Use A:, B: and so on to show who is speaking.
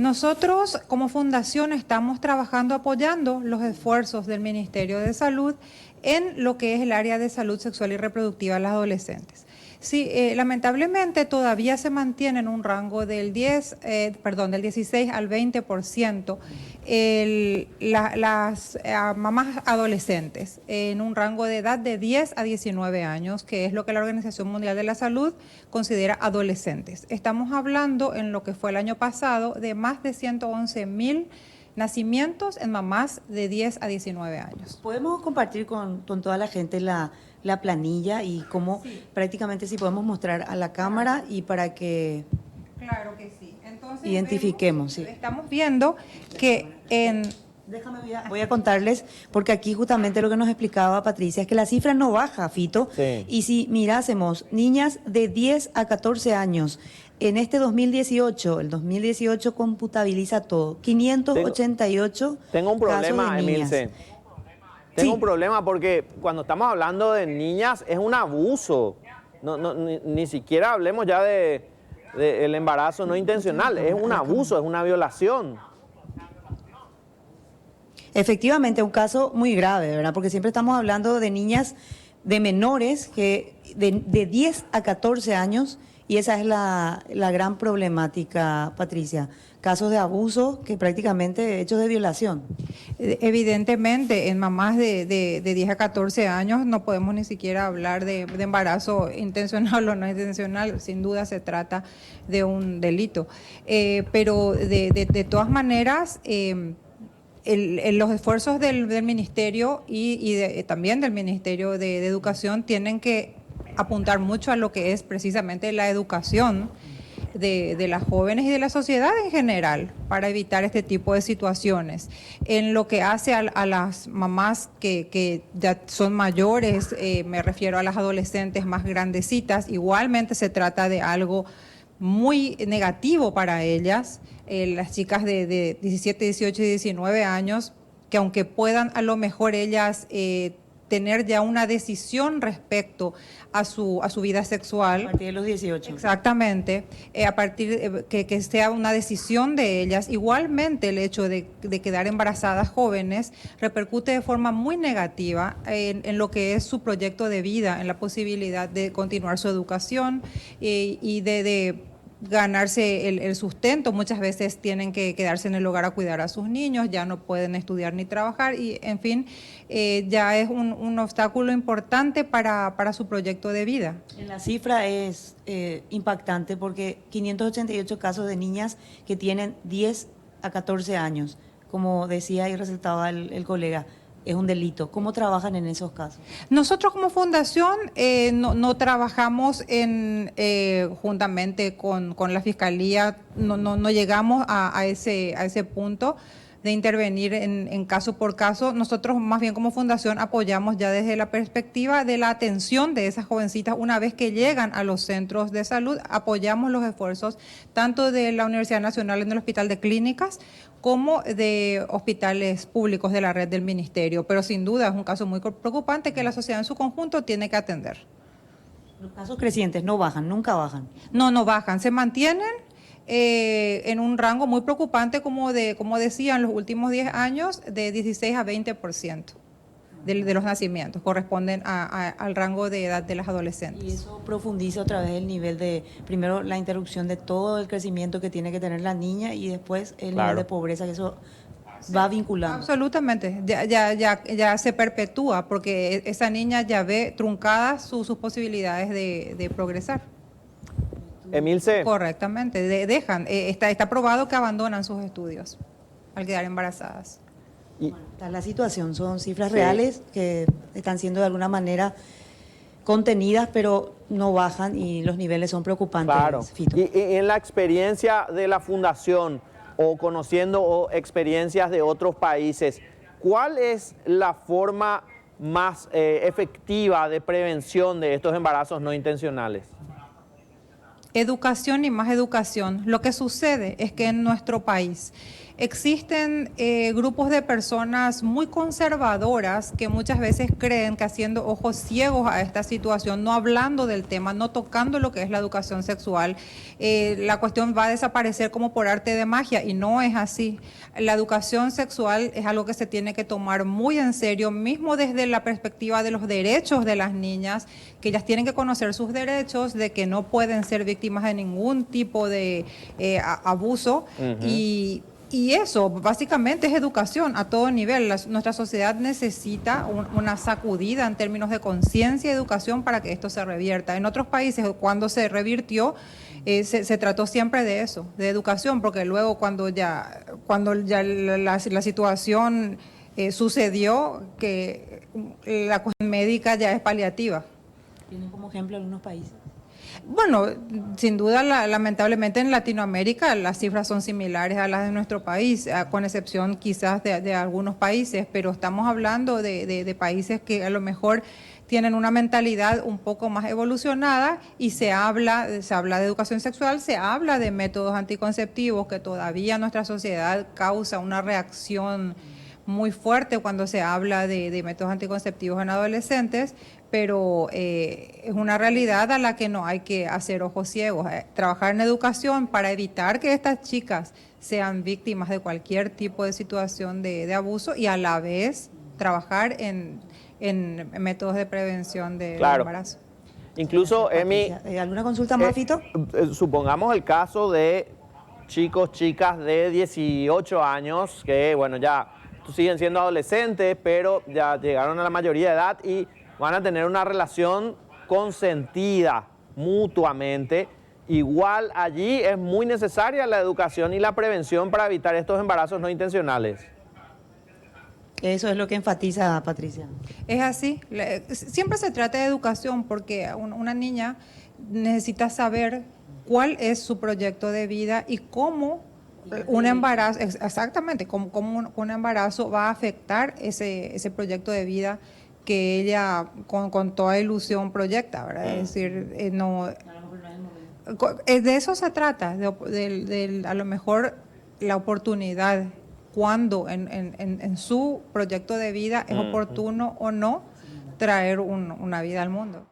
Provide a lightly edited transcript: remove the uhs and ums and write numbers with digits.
A: Nosotros como fundación estamos trabajando apoyando los esfuerzos del Ministerio de Salud en lo que es el área de salud sexual y reproductiva de las adolescentes. Sí, lamentablemente todavía se mantiene en un rango del 16 al 20% las mamás adolescentes, en un rango de edad de 10 a 19 años, que es lo que la Organización Mundial de la Salud considera adolescentes. Estamos hablando en lo que fue el año pasado de más de 111.000 nacimientos en mamás de 10 a 19 años.
B: ¿Podemos compartir con toda la gente la planilla y cómo prácticamente si podemos mostrar a la cámara y para que
A: claro que sí. Entonces,
B: identifiquemos? Sí.
A: Estamos viendo que en...
B: Déjame, voy a contarles, porque aquí justamente lo que nos explicaba Patricia es que la cifra no baja, Fito,
C: Sí.
B: Y si mirásemos niñas de 10 a 14 años, en este 2018, el 2018 computabiliza todo, 588
C: Tengo un problema,
B: casos de niñas.
C: Emilce. Tengo
B: Sí.
C: un problema porque cuando estamos hablando de niñas es un abuso. Ni siquiera hablemos ya de el embarazo no intencional, es un abuso, es una violación.
B: Efectivamente, un caso muy grave, ¿verdad? Porque siempre estamos hablando de niñas, de menores que de 10 a 14 años, y esa es la gran problemática, Patricia. Casos de abuso que prácticamente hechos de violación.
A: Evidentemente, en mamás de 10 a 14 años no podemos ni siquiera hablar de embarazo intencional o no intencional, sin duda se trata de un delito. Pero de todas maneras, los esfuerzos del Ministerio y también del Ministerio de Educación tienen que apuntar mucho a lo que es precisamente la educación de las jóvenes y de la sociedad en general para evitar este tipo de situaciones. En lo que hace a las mamás que ya son mayores, me refiero a las adolescentes más grandecitas, igualmente se trata de algo muy negativo para ellas, las chicas de 17, 18 y 19 años, que aunque puedan a lo mejor ellas tener ya una decisión respecto a su vida sexual.
B: A partir de los 18.
A: Exactamente, a partir que sea una decisión de ellas. Igualmente el hecho de quedar embarazadas jóvenes repercute de forma muy negativa en lo que es su proyecto de vida, en la posibilidad de continuar su educación y de ganarse el sustento. Muchas veces tienen que quedarse en el hogar a cuidar a sus niños, ya no pueden estudiar ni trabajar y, en fin, ya es un obstáculo importante para su proyecto de vida.
B: La cifra es impactante porque 588 casos de niñas que tienen 10 a 14 años, como decía y resaltaba el colega, es un delito. ¿Cómo trabajan en esos casos?
A: Nosotros como fundación no trabajamos juntamente con la Fiscalía, no llegamos a ese punto de intervenir en caso por caso. Nosotros más bien como fundación apoyamos ya desde la perspectiva de la atención de esas jovencitas una vez que llegan a los centros de salud. Apoyamos los esfuerzos tanto de la Universidad Nacional en el Hospital de Clínicas como de hospitales públicos de la red del Ministerio, pero sin duda es un caso muy preocupante que la sociedad en su conjunto tiene que atender.
B: Los casos crecientes no bajan, nunca bajan.
A: No bajan, se mantienen en un rango muy preocupante, como decía, en los últimos 10 años, de 16 a 20% de los nacimientos corresponden al rango de edad de las adolescentes.
B: Y eso profundiza otra vez el nivel de, primero, la interrupción de todo el crecimiento que tiene que tener la niña y después el nivel de pobreza, que eso va vinculando.
A: Absolutamente, ya se perpetúa porque esa niña ya ve truncadas sus posibilidades de progresar.
C: Emilce.
A: Correctamente, dejan, está probado que abandonan sus estudios al quedar embarazadas.
B: Está la situación, son cifras reales que están siendo de alguna manera contenidas, pero no bajan y los niveles son preocupantes.
C: Claro.
B: Fito.
C: Y en la experiencia de la fundación o conociendo experiencias de otros países, ¿cuál es la forma más efectiva de prevención de estos embarazos no intencionales?
A: educación y más educación. Lo que sucede es que en nuestro país existen grupos de personas muy conservadoras que muchas veces creen que haciendo ojos ciegos a esta situación, no hablando del tema, no tocando lo que es la educación sexual, la cuestión va a desaparecer como por arte de magia, y no es así. La educación sexual es algo que se tiene que tomar muy en serio, mismo desde la perspectiva de los derechos de las niñas, que ellas tienen que conocer sus derechos, de que no pueden ser víctimas de ningún tipo de abuso. Y eso básicamente es educación a todo nivel. Nuestra sociedad necesita una sacudida en términos de conciencia y educación para que esto se revierta. En otros países, cuando se revirtió, se trató siempre de eso, de educación, porque luego cuando ya la situación sucedió, que la cuestión médica ya es paliativa.
B: ¿Tienen como ejemplo algunos países?
A: Bueno, sin duda, lamentablemente en Latinoamérica las cifras son similares a las de nuestro país, con excepción quizás de algunos países, pero estamos hablando de países que a lo mejor tienen una mentalidad un poco más evolucionada, y se habla de educación sexual, se habla de métodos anticonceptivos, que todavía nuestra sociedad causa una reacción muy fuerte cuando se habla de métodos anticonceptivos en adolescentes, pero es una realidad a la que no hay que hacer ojos ciegos. Trabajar en educación para evitar que estas chicas sean víctimas de cualquier tipo de situación de abuso, y a la vez trabajar en métodos de prevención del embarazo.
C: Incluso, Emi,
B: ¿alguna consulta más, Fito?
C: supongamos el caso de chicos, chicas de 18 años que, bueno, ya siguen siendo adolescentes, pero ya llegaron a la mayoría de edad y van a tener una relación consentida mutuamente. Igual allí es muy necesaria la educación y la prevención para evitar estos embarazos no intencionales.
B: Eso es lo que enfatiza Patricia.
A: Es así, siempre se trata de educación, porque una niña necesita saber cuál es su proyecto de vida y cómo un embarazo, exactamente, cómo un embarazo va a afectar ese proyecto de vida que ella con toda ilusión proyecta, ¿verdad? Es decir, de eso se trata, a lo mejor la oportunidad, cuando en su proyecto de vida es oportuno o no traer una vida al mundo.